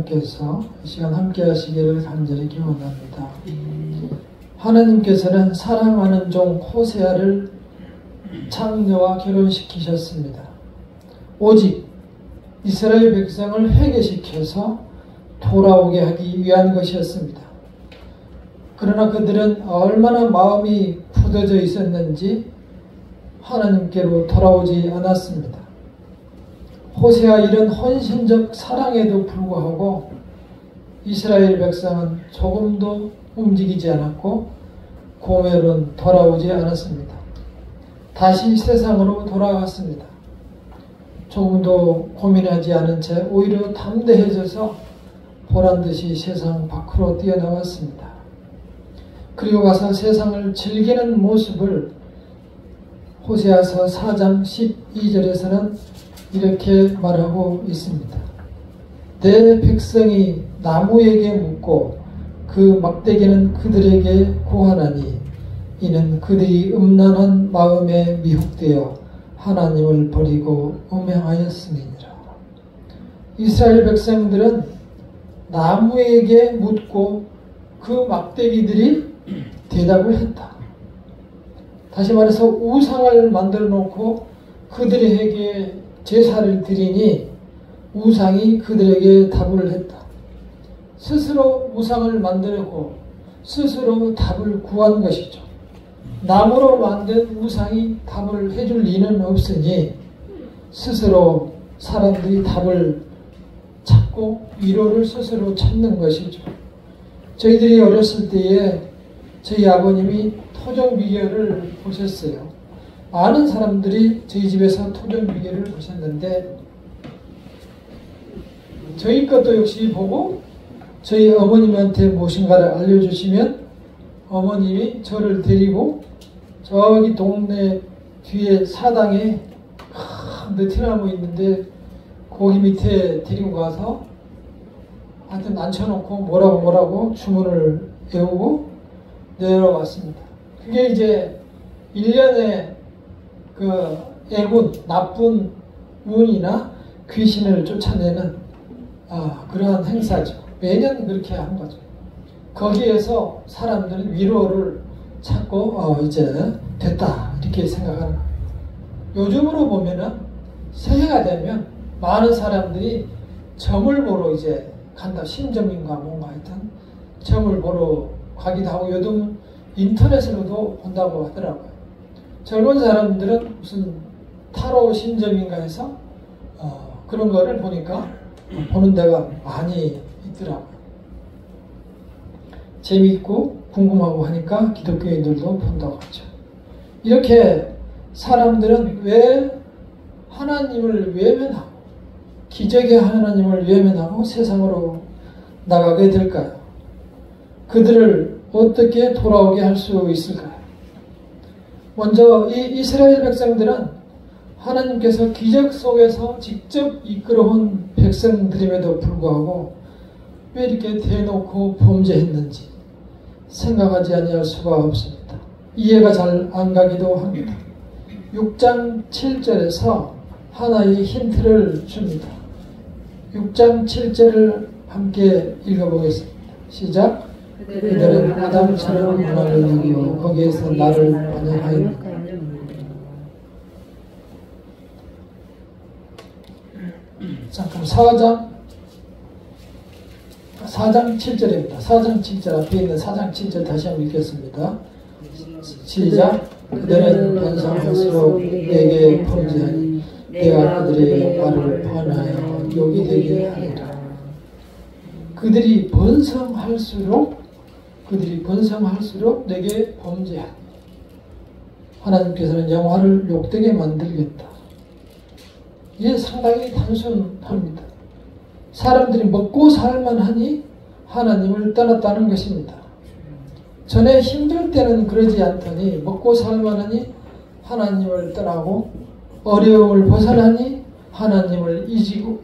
께서 이 시간 함께 하시기를 간절히 기원합니다. 하나님께서는 사랑하는 종 호세아를 창녀와 결혼시키셨습니다. 오직 이스라엘 백성을 회개시켜서 돌아오게 하기 위한 것이었습니다. 그러나 그들은 얼마나 마음이 굳어져 있었는지 하나님께로 돌아오지 않았습니다. 호세아 이런 헌신적 사랑에도 불구하고 이스라엘 백성은 조금도 움직이지 않았고 고멜은 돌아오지 않았습니다. 다시 세상으로 돌아갔습니다. 조금도 고민하지 않은 채 오히려 담대해져서 보란듯이 세상 밖으로 뛰어나왔습니다. 그리고 가서 세상을 즐기는 모습을 호세아서 4장 12절에서는 이렇게 말하고 있습니다. 내 백성이 나무에게 묻고 그 막대기는 그들에게 고하나니 이는 그들이 음란한 마음에 미혹되어 하나님을 버리고 음행하였음이니라. 이스라엘 백성들은 나무에게 묻고 그 막대기들이 대답을 했다. 다시 말해서 우상을 만들어 놓고 그들에게 제사를 드리니 우상이 그들에게 답을 했다. 스스로 우상을 만들고 스스로 답을 구한 것이죠. 나무로 만든 우상이 답을 해줄 리는 없으니 스스로 사람들이 답을 찾고 위로를 스스로 찾는 것이죠. 저희들이 어렸을 때에 저희 아버님이 토종비결을 보셨어요. 많은 사람들이 저희 집에서 토종비결을 보셨는데 저희 것도 역시 보고 저희 어머님한테 무엇인가를 알려주시면 어머님이 저를 데리고 저기 동네 뒤에 사당에 큰 느티나무 있는데 거기 밑에 데리고 가서 하여튼 앉혀놓고 뭐라고 주문을 외우고 내려왔습니다. 그게 이제 1년에 그 애군, 나쁜 운이나 귀신을 쫓아내는 그러한 행사죠. 매년 그렇게 한 거죠. 거기에서 사람들은 위로를 찾고 이제 됐다 이렇게 생각하는 거예요. 요즘으로 보면은 새해가 되면 많은 사람들이 점을 보러 이제 간다. 신점인가 뭔가 하여튼 점을 보러 가기도 하고 요즘 인터넷으로도 본다고 하더라고요. 젊은 사람들은 무슨 타로 신점인가 해서 그런 거를 보니까 보는 데가 많이 있더라고요. 재미있고 궁금하고 하니까 기독교인들도 본다고 하죠. 이렇게 사람들은 왜 하나님을 외면하고 기적의 하나님을 외면하고 세상으로 나가게 될까요? 그들을 어떻게 돌아오게 할 수 있을까요? 먼저 이 이스라엘 백성들은 하나님께서 기적 속에서 직접 이끌어온 백성들임에도 불구하고 왜 이렇게 대놓고 범죄했는지 생각하지 아니할 수가 없습니다. 이해가 잘 안 가기도 합니다. 6장 7절에서 하나의 힌트를 줍니다. 6장 7절을 함께 읽어보겠습니다. 시작. 그들은 아담처럼 문화를 여기고 거기에서 나를 반역하였다. 자, 그럼 4장 7절입니다. 4장 7절 앞에 있는 4장 7절 다시 한번 읽겠습니다. 시작. 그들은 번성할수록 내게 범죄하니 내가 그들의 말을 번하여 욕이 되게 하리라. 그들이 번성할수록 내게 범죄하니 하나님께서는 영화를 욕되게 만들겠다. 이게 상당히 단순합니다. 사람들이 먹고 살만하니 하나님을 떠났다는 것입니다. 전에 힘들 때는 그러지 않더니 먹고 살만하니 하나님을 떠나고 어려움을 벗어나니 하나님을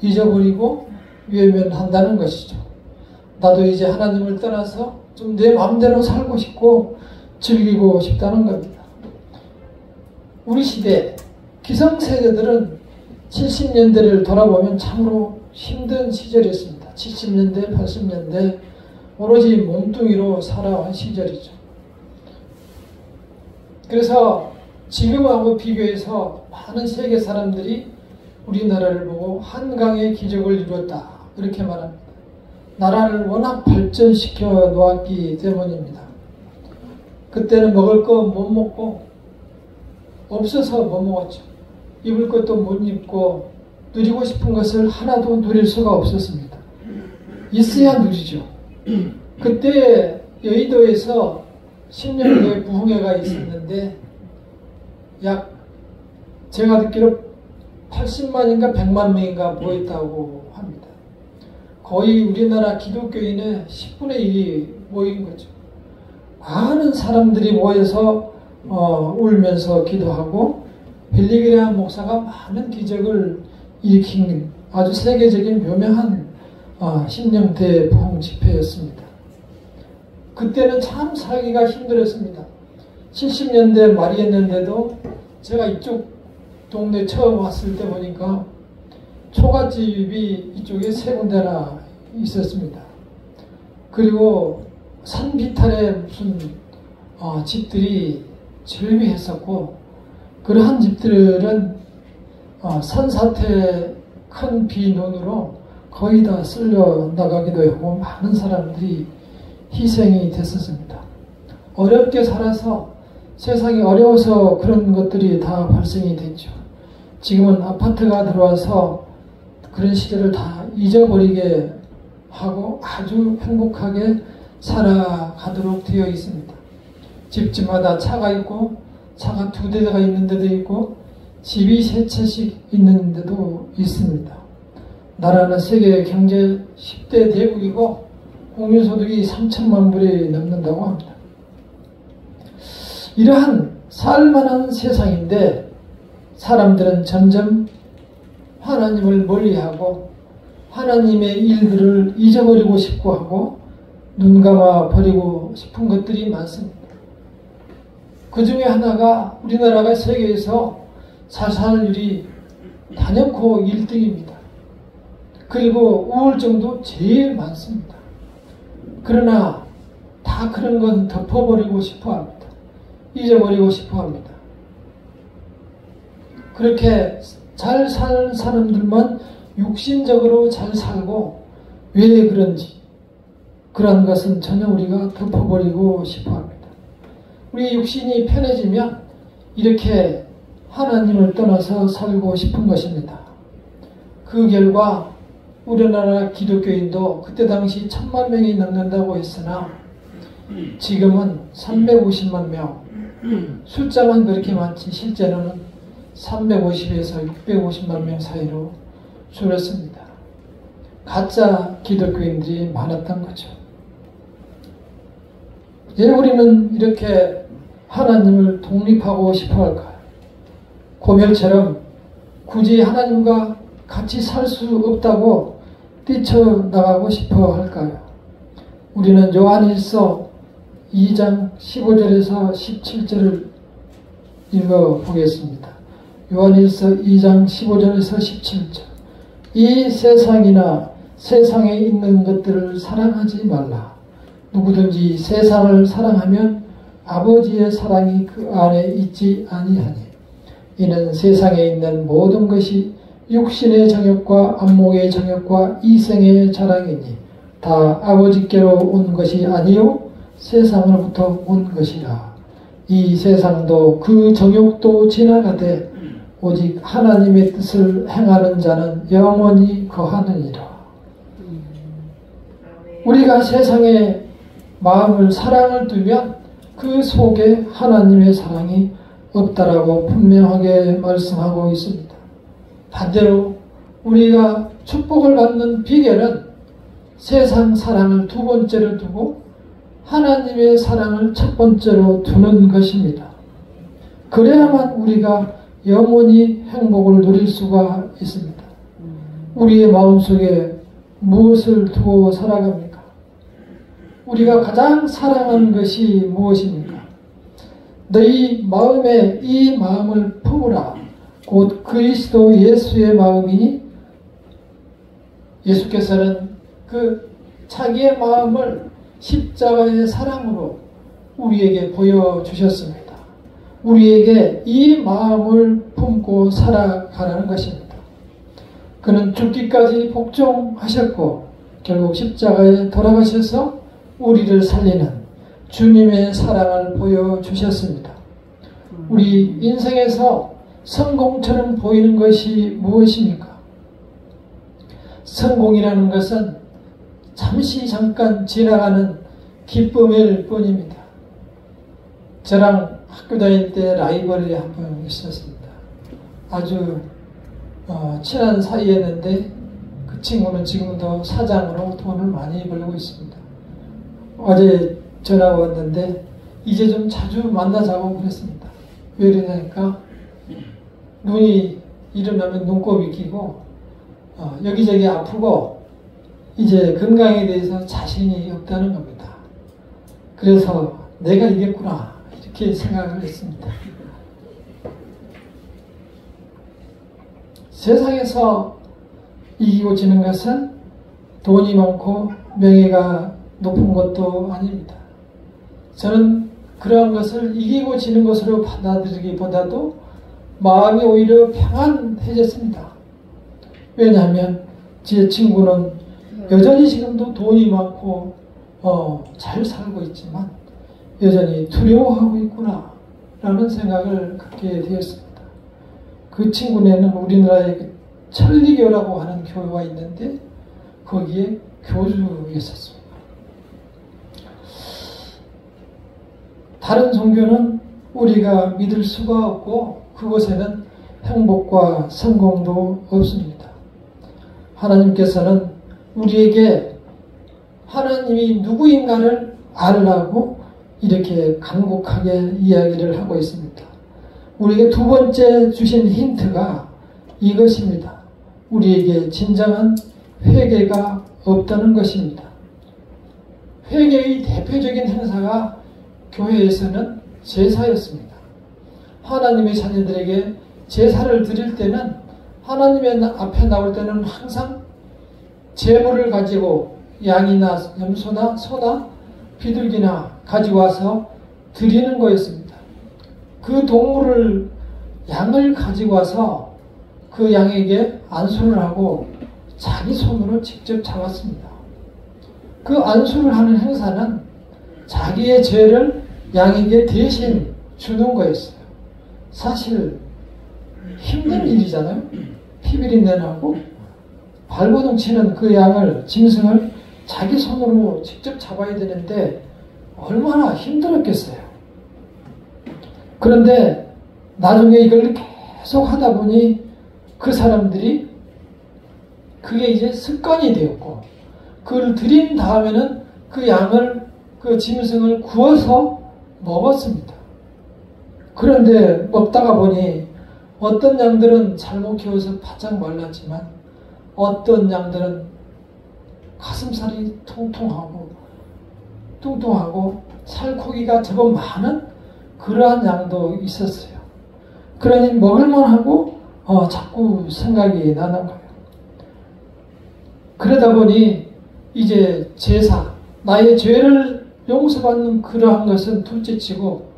잊어버리고 외면한다는 것이죠. 나도 이제 하나님을 떠나서 좀 내 마음대로 살고 싶고 즐기고 싶다는 겁니다. 우리 시대 기성세대들은 70년대를 돌아보면 참으로 힘든 시절이었습니다. 70년대, 80년대 오로지 몸뚱이로 살아온 시절이죠. 그래서 지금하고 비교해서 많은 세계 사람들이 우리나라를 보고 한강의 기적을 이루었다 그렇게 말합니다. 나라를 워낙 발전시켜 놓았기 때문입니다. 그때는 먹을 거 못 먹고 없어서 못 먹었죠. 입을 것도 못 입고 누리고 싶은 것을 하나도 누릴 수가 없었습니다. 있어야 누리죠. 그때 여의도에서 10년도에 부흥회가 있었는데 약 제가 듣기로 80만인가 100만 명인가 모였다고 합니다. 거의 우리나라 기독교인의 10분의 1이 모인 거죠. 많은 사람들이 모여서 울면서 기도하고 빌리그레함 목사가 많은 기적을 일으킨 아주 세계적인 유명한 신령대 부흥 집회였습니다. 그때는 참 살기가 힘들었습니다. 70년대 말이었는데도 제가 이쪽 동네 처음 왔을 때 보니까 초가집이 이쪽에 3군데나 있었습니다. 그리고 산비탈에 무슨 집들이 즐비했었고 그러한 집들은 산사태 큰 비눈으로 거의 다 쓸려 나가기도 하고 많은 사람들이 희생이 됐었습니다. 어렵게 살아서 세상이 어려워서 그런 것들이 다 발생이 됐죠. 지금은 아파트가 들어와서 그런 시절을 다 잊어버리게 하고 아주 행복하게 살아가도록 되어 있습니다. 집집마다 차가 있고 차가 2대가 있는 데도 있고 집이 3채씩 있는 데도 있습니다. 나라는 세계 경제 10대 대국이고 국민소득이 3천만 불이 넘는다고 합니다. 이러한 살만한 세상인데 사람들은 점점 하나님을 멀리하고 하나님의 일들을 잊어버리고 싶고 하고 눈감아 버리고 싶은 것들이 많습니다. 그 중에 하나가 우리나라가 세계에서 자살률이 단연코 1등입니다. 그리고 우울증도 제일 많습니다. 그러나 다 그런 건 덮어버리고 싶어 합니다. 잊어버리고 싶어 합니다. 그렇게 잘 사는 사람들만 육신적으로 잘 살고 왜 그런지 그런 것은 전혀 우리가 덮어버리고 싶어 합니다. 우리 육신이 편해지면 이렇게 하나님을 떠나서 살고 싶은 것입니다. 그 결과 우리나라 기독교인도 그때 당시 1000만 명이 넘는다고 했으나 지금은 350만 명, 숫자만 그렇게 많지 실제로는 350에서 650만 명 사이로 줄었습니다. 가짜 기독교인들이 많았던 거죠. 왜 우리는 이렇게 하나님을 독립하고 싶어 할까요? 고멜처럼 굳이 하나님과 같이 살 수 없다고 뛰쳐나가고 싶어 할까요? 우리는 요한일서 2장 15절에서 17절을 읽어보겠습니다. 요한일서 2장 15절에서 17절. 이 세상이나 세상에 있는 것들을 사랑하지 말라. 누구든지 세상을 사랑하면 아버지의 사랑이 그 안에 있지 아니하니. 이는 세상에 있는 모든 것이 육신의 정욕과 안목의 정욕과 이생의 자랑이니 다 아버지께로 온 것이 아니요 세상으로부터 온 것이라. 이 세상도 그 정욕도 지나가되 오직 하나님의 뜻을 행하는 자는 영원히 거하느니라. 우리가 세상에 마음을 사랑을 두면 그 속에 하나님의 사랑이 없다라고 분명하게 말씀하고 있습니다. 반대로 우리가 축복을 받는 비결은 세상 사랑을 두 번째로 두고 하나님의 사랑을 첫 번째로 두는 것입니다. 그래야만 우리가 영원히 행복을 누릴 수가 있습니다. 우리의 마음속에 무엇을 두고 살아갑니까? 우리가 가장 사랑하는 것이 무엇입니까? 너희 마음에 이 마음을 품으라. 곧 그리스도 예수의 마음이니 예수께서는 그 자기의 마음을 십자가의 사랑으로 우리에게 보여주셨습니다. 우리에게 이 마음을 품고 살아가라는 것입니다. 그는 죽기까지 복종하셨고 결국 십자가에 돌아가셔서 우리를 살리는 주님의 사랑을 보여주셨습니다. 우리 인생에서 성공처럼 보이는 것이 무엇입니까? 성공이라는 것은 잠시 잠깐 지나가는 기쁨일 뿐입니다. 저랑 학교 다닐 때 라이벌이 한 분 있었습니다. 아주 친한 사이였는데 그 친구는 지금도 사장으로 돈을 많이 벌고 있습니다. 어제 전화가 왔는데 이제 좀 자주 만나자고 그랬습니다. 왜 그러냐니까 눈이 일어나면 눈곱이 끼고 여기저기 아프고 이제 건강에 대해서 자신이 없다는 겁니다. 그래서 내가 이겼구나 이렇게 생각을 했습니다. 세상에서 이기고 지는 것은 돈이 많고 명예가 높은 것도 아닙니다. 저는 그러한 것을 이기고 지는 것으로 받아들이기보다도 마음이 오히려 평안해졌습니다. 왜냐하면 제 친구는 여전히 지금도 돈이 많고 잘 살고 있지만 여전히 두려워하고 있구나 라는 생각을 갖게 되었습니다. 그 친구네는 우리나라의 그 천리교라고 하는 교회가 있는데 거기에 교주였었습니다. 다른 종교는 우리가 믿을 수가 없고 그곳에는 행복과 성공도 없습니다. 하나님께서는 우리에게 하나님이 누구인가를 알라고 이렇게 간곡하게 이야기를 하고 있습니다. 우리에게 두 번째 주신 힌트가 이것입니다. 우리에게 진정한 회개가 없다는 것입니다. 회개의 대표적인 행사가 교회에서는 제사였습니다. 하나님의 자녀들에게 제사를 드릴 때는 하나님의 앞에 나올 때는 항상 제물을 가지고 양이나 염소나 소나 비둘기나 가지고 와서 드리는 거였습니다. 그 동물을 양을 가지고 와서 그 양에게 안수를 하고 자기 손으로 직접 잡았습니다. 그 안수를 하는 행사는 자기의 죄를 양에게 대신 주는 거였어요. 사실 힘든 일이잖아요. 피비린내나고 발버둥 치는 그 양을, 짐승을 자기 손으로 직접 잡아야 되는데 얼마나 힘들었겠어요. 그런데 나중에 이걸 계속 하다 보니 그 사람들이 그게 이제 습관이 되었고 그걸 드린 다음에는 그 양을, 그 짐승을 구워서 먹었습니다. 그런데 먹다가 보니 어떤 양들은 잘못 키워서 바짝 말랐지만 어떤 양들은 가슴살이 뚱뚱하고 살코기가 제법 많은 그러한 양도 있었어요. 그러니 먹을만하고 자꾸 생각이 나는 거예요. 그러다 보니 이제 제사, 나의 죄를 용서받는 그러한 것은 둘째치고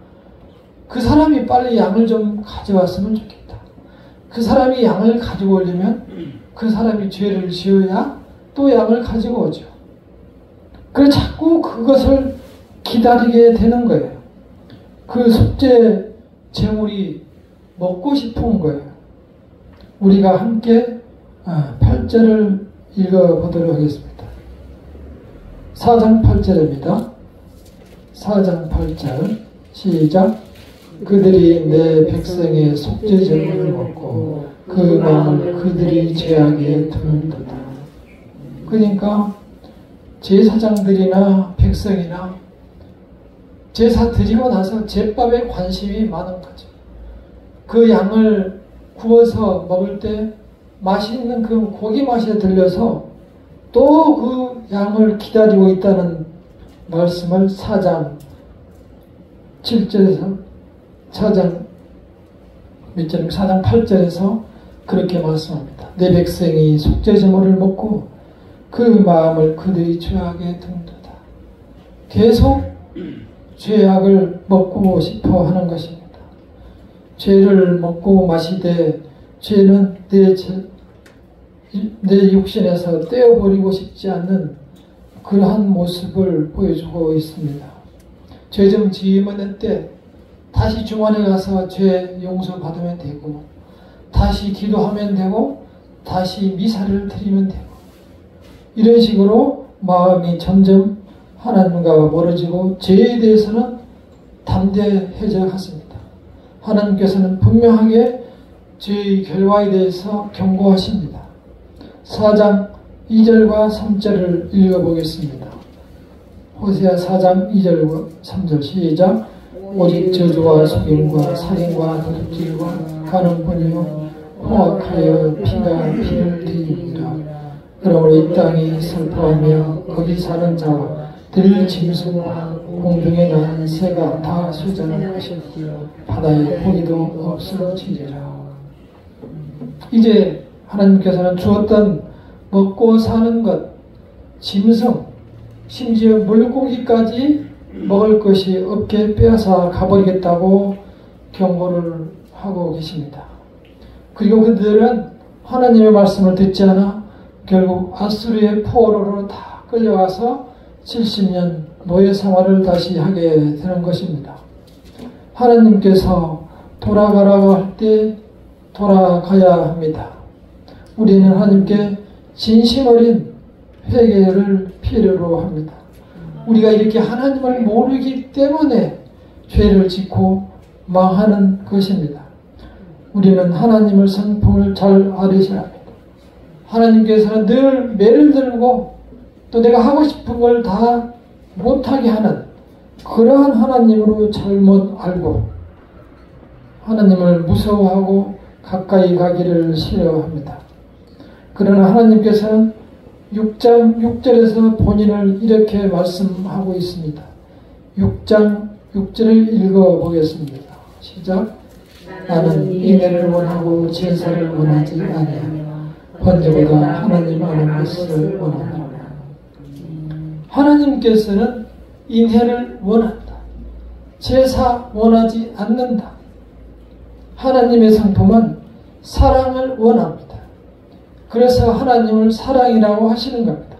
그 사람이 빨리 양을 좀 가져왔으면 좋겠다. 그 사람이 양을 가지고 오려면 그 사람이 죄를 지어야 또 양을 가지고 오죠. 그래서 자꾸 그것을 기다리게 되는 거예요. 그 속죄 제물이 먹고 싶은 거예요. 우리가 함께 8절을 읽어보도록 하겠습니다. 4장 8절입니다. 4장 8절 시작. 그들이 내 백성의 속죄 제물을 먹고 그 마음을 그들이 죄악에 두는도다. 그러니까 제사장들이나 백성이나 제사 드리고 나서 제밥에 관심이 많은 거죠. 그 양을 구워서 먹을 때 맛있는 그 고기 맛에 들려서 또 그 양을 기다리고 있다는 말씀을 4장 7절에서 4장 몇 절? 4장 8절에서 그렇게 말씀합니다. 내 백성이 속죄제물을 먹고 그 마음을 그들이 죄악에 등도다. 계속 죄악을 먹고 싶어 하는 것입니다. 죄를 먹고 마시되 죄는 내 육신에서 떼어버리고 싶지 않는 그러한 모습을 보여주고 있습니다. 죄 좀 지으면 때 다시 중원에 가서 죄 용서받으면 되고, 다시 기도하면 되고, 다시 미사를 드리면 되고, 이런 식으로 마음이 점점 하나님과 멀어지고 죄에 대해서는 담대해져 갔습니다. 하나님께서는 분명하게 죄의 결과에 대해서 경고하십니다. 4장 2절과 3절을 읽어보겠습니다. 호세아 4장 2절과 3절 시작. 오직 저주와 속임과 살인과 도둑질과 가늠뿐이요 포악하여 피가 피를 흘리니라. 그러므로 이 땅이 슬퍼하며 거기 사는 자와 들 짐승과 공중에 나는 새가 다 쇠잔할 것이요 바다에 고기도 없을지니라. 이제 하나님께서는 주었던 먹고 사는 것, 짐승, 심지어 물고기까지 먹을 것이 없게 빼앗아 가버리겠다고 경고를 하고 계십니다. 그리고 그들은 하나님의 말씀을 듣지 않아 결국 아수르의 포로로 다 끌려가서 70년 노예 생활을 다시 하게 되는 것입니다. 하나님께서 돌아가라고 할 때 돌아가야 합니다. 우리는 하나님께 진심 어린 회개를 필요로 합니다. 우리가 이렇게 하나님을 모르기 때문에 죄를 짓고 망하는 것입니다. 우리는 하나님의 성품을 잘 알으셔야 합니다. 하나님께서는 늘 매를 들고 또 내가 하고 싶은 걸 다 못하게 하는 그러한 하나님으로 잘못 알고 하나님을 무서워하고 가까이 가기를 싫어합니다. 그러나 하나님께서는 6장 6절에서 본인을 이렇게 말씀하고 있습니다. 6장 6절을 읽어보겠습니다. 시작. 나는 인애를 원하고 제사를 원하지 아니하며 번제보다 하나님 아는 것을 원하노라. 하나님께서는 인애를 원한다. 제사 원하지 않는다. 하나님의 성품은 사랑을 원합니다. 그래서 하나님을 사랑이라고 하시는 겁니다.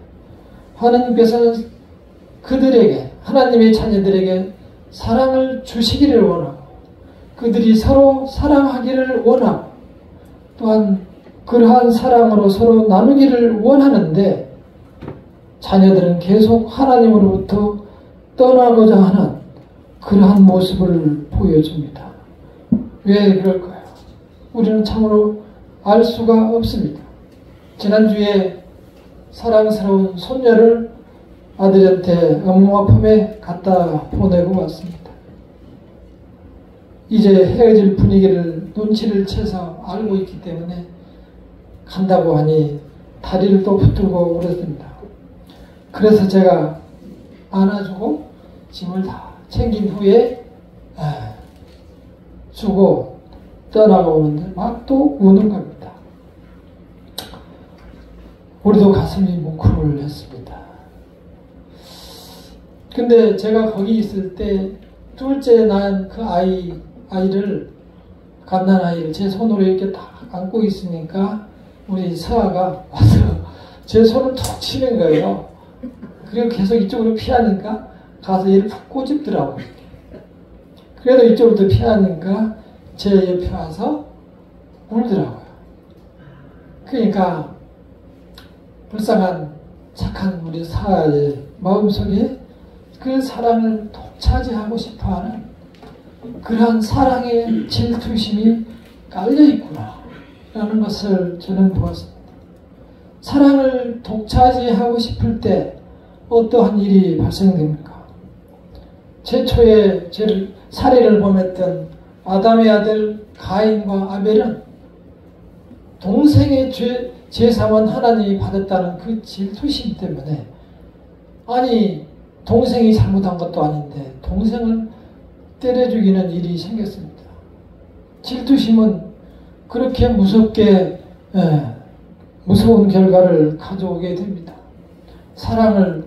하나님께서는 그들에게, 하나님의 자녀들에게 사랑을 주시기를 원하고 그들이 서로 사랑하기를 원하고 또한 그러한 사랑으로 서로 나누기를 원하는데 자녀들은 계속 하나님으로부터 떠나고자 하는 그러한 모습을 보여줍니다. 왜 그럴까요? 우리는 참으로 알 수가 없습니다. 지난주에 사랑스러운 손녀를 아들한테 엄마품에 갖다 보내고 왔습니다. 이제 헤어질 분위기를 눈치를 채서 알고 있기 때문에 간다고 하니 다리를 또 붙들고 그랬습니다. 그래서 제가 안아주고 짐을 다 챙긴 후에 주고 떠나가오는데 막 또 우는 겁니다. 우리도 가슴이 뭉클했습니다. 근데 제가 거기 있을 때 둘째 낳은 그 아이를 갓난아이를 제 손으로 이렇게 딱 안고 있으니까 우리 서아가 와서 제 손을 툭 치는 거예요. 그리고 계속 이쪽으로 피하니까 가서 얘를 푹 꼬집더라고요. 그래도 이쪽으로 피하니까 제 옆에 와서 울더라고요. 그러니까 불쌍한 착한 우리 사아의 마음속에 그 사랑을 독차지하고 싶어하는 그러한 사랑의 질투심이 깔려있구나 라는 것을 저는 보았습니다. 사랑을 독차지하고 싶을 때 어떠한 일이 발생됩니까? 최초의 살해를 범했던 아담의 아들 가인과 아벨은 동생의 제사만 하나님이 받았다는 그 질투심 때문에 아니 동생이 잘못한 것도 아닌데 동생을 때려 죽이는 일이 생겼습니다. 질투심은 그렇게 무섭게 무서운 결과를 가져오게 됩니다. 사랑을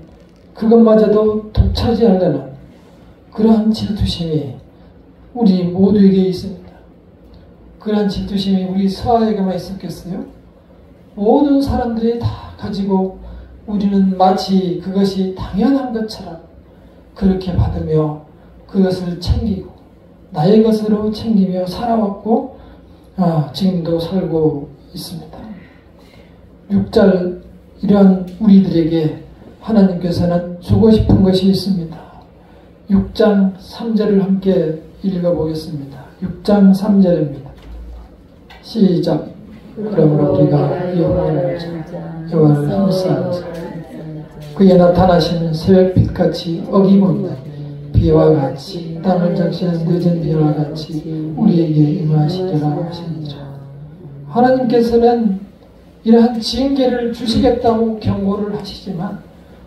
그것마저도 독차지하려는 그러한 질투심이 우리 모두에게 있습니다. 그러한 질투심이 우리 서아에게만 있었겠어요? 모든 사람들이 다 가지고 우리는 마치 그것이 당연한 것처럼 그렇게 받으며 그것을 챙기고 나의 것으로 챙기며 살아왔고 지금도 살고 있습니다. 6절 이러한 우리들에게 하나님께서는 주고 싶은 것이 있습니다. 6장 3절을 함께 읽어보겠습니다. 6장 3절입니다. 시작. 그러므로 우리가 여호와를 힘쓰면서 그의 나타나시는 새벽빛같이 어김없는 비와 같이 땅을 적시는 늦은 비와 같이 우리에게 임하시리라 하시니라. 하나님께서는 이러한 징계를 주시겠다고 경고를 하시지만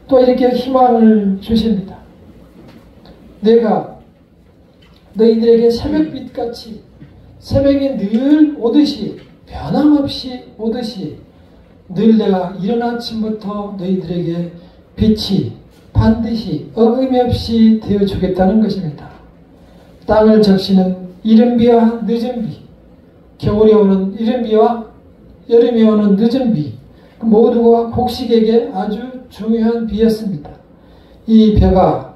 또 이렇게 희망을 주십니다. 내가 너희들에게 새벽빛같이 새벽에 늘 오듯이 변함없이 오듯이 늘 내가 이른 아침부터 너희들에게 빛이 반드시 어김없이 되어주겠다는 것입니다. 땅을 적시는 이른 비와 늦은 비, 겨울에 오는 이른 비와 여름에 오는 늦은 비, 모두가 곡식에게 아주 중요한 비였습니다. 이 벼가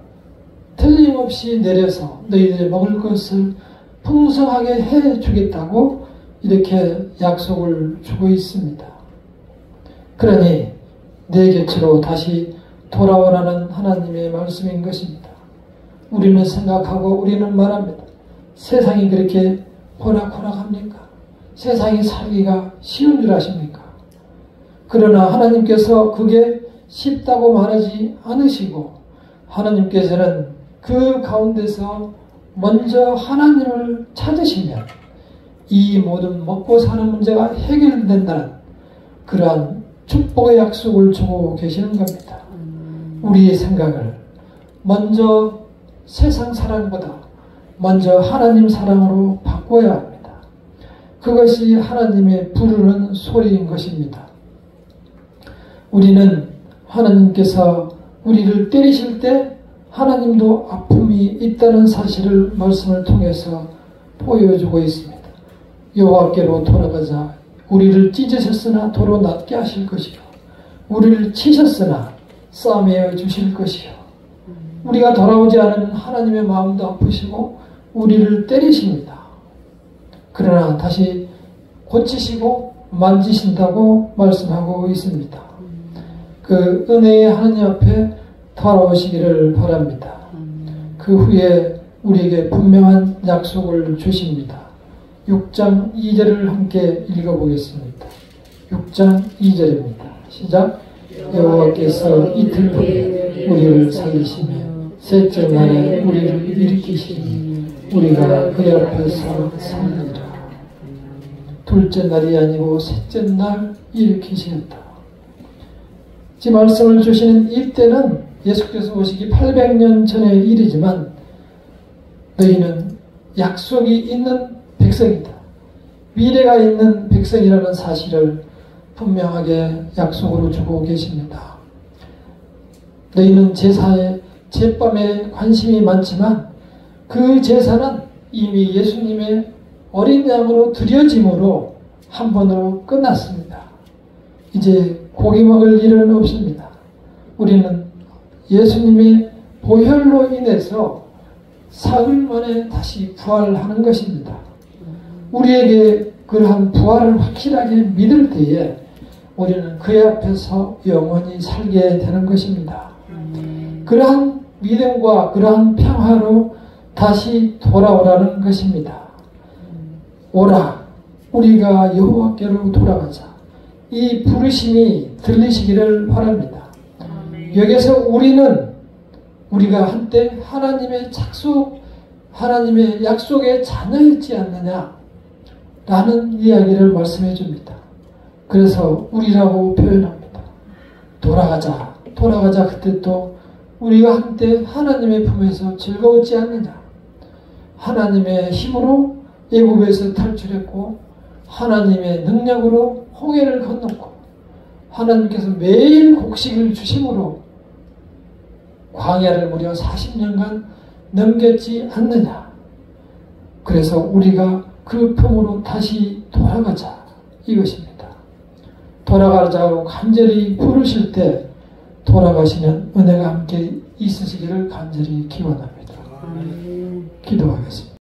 틀림없이 내려서 너희들이 먹을 것을 풍성하게 해주겠다고 이렇게 약속을 주고 있습니다. 그러니 내 곁으로 다시 돌아오라는 하나님의 말씀인 것입니다. 우리는 생각하고 우리는 말합니다. 세상이 그렇게 호락호락합니까? 세상이 살기가 쉬운 줄 아십니까? 그러나 하나님께서 그게 쉽다고 말하지 않으시고 하나님께서는 그 가운데서 먼저 하나님을 찾으시면 이 모든 먹고 사는 문제가 해결된다는 그러한 축복의 약속을 주고 계시는 겁니다. 우리의 생각을 먼저 세상 사랑보다 먼저 하나님 사랑으로 바꿔야 합니다. 그것이 하나님의 부르는 소리인 것입니다. 우리는 하나님께서 우리를 때리실 때 하나님도 아픔이 있다는 사실을 말씀을 통해서 보여주고 있습니다. 여호와께로 돌아가자. 우리를 찢으셨으나 도로 낫게 하실 것이요 우리를 치셨으나 싸매어 주실 것이요 우리가 돌아오지 않은 하나님의 마음도 아프시고 우리를 때리십니다. 그러나 다시 고치시고 만지신다고 말씀하고 있습니다. 그 은혜의 하나님 앞에 돌아오시기를 바랍니다. 그 후에 우리에게 분명한 약속을 주십니다. 6장 2절을 함께 읽어보겠습니다. 6장 2절입니다. 시작. 여호와께서 이틀 후에 우리를 살리시며 셋째 날에 우리를 일으키시니 우리가 그 앞에서 살리라. 둘째 날이 아니고 셋째 날 일으키시겠다. 지금 말씀을 주시는 이때는 예수께서 오시기 800년 전의 일이지만 너희는 약속이 있는 백성이다. 미래가 있는 백성이라는 사실을 분명하게 약속으로 주고 계십니다. 너희는 제사에 제밤에 관심이 많지만 그 제사는 이미 예수님의 어린 양으로 드려짐으로 한 번으로 끝났습니다. 이제 고기 먹을 일은 없습니다. 우리는 예수님의 보혈로 인해서 사흘 만에 다시 부활하는 것입니다. 우리에게 그러한 부활을 확실하게 믿을 때에 우리는 그의 앞에서 영원히 살게 되는 것입니다. 그러한 믿음과 그러한 평화로 다시 돌아오라는 것입니다. 오라, 우리가 여호와께로 돌아가자. 이 부르심이 들리시기를 바랍니다. 여기서 우리가 한때 하나님의 약속의 자녀였지 않느냐 라는 이야기를 말씀해 줍니다. 그래서 우리라고 표현합니다. 돌아가자. 그때 또 우리가 한때 하나님의 품에서 즐거웠지 않느냐. 하나님의 힘으로 애굽에서 탈출했고 하나님의 능력으로 홍해를 건넜고 하나님께서 매일 곡식을 주심으로 광야를 무려 40년간 넘겼지 않느냐. 그래서 우리가 그 품으로 다시 돌아가자 이것입니다. 돌아가자고 간절히 부르실 때 돌아가시는 은혜가 함께 있으시기를 간절히 기원합니다. 기도하겠습니다.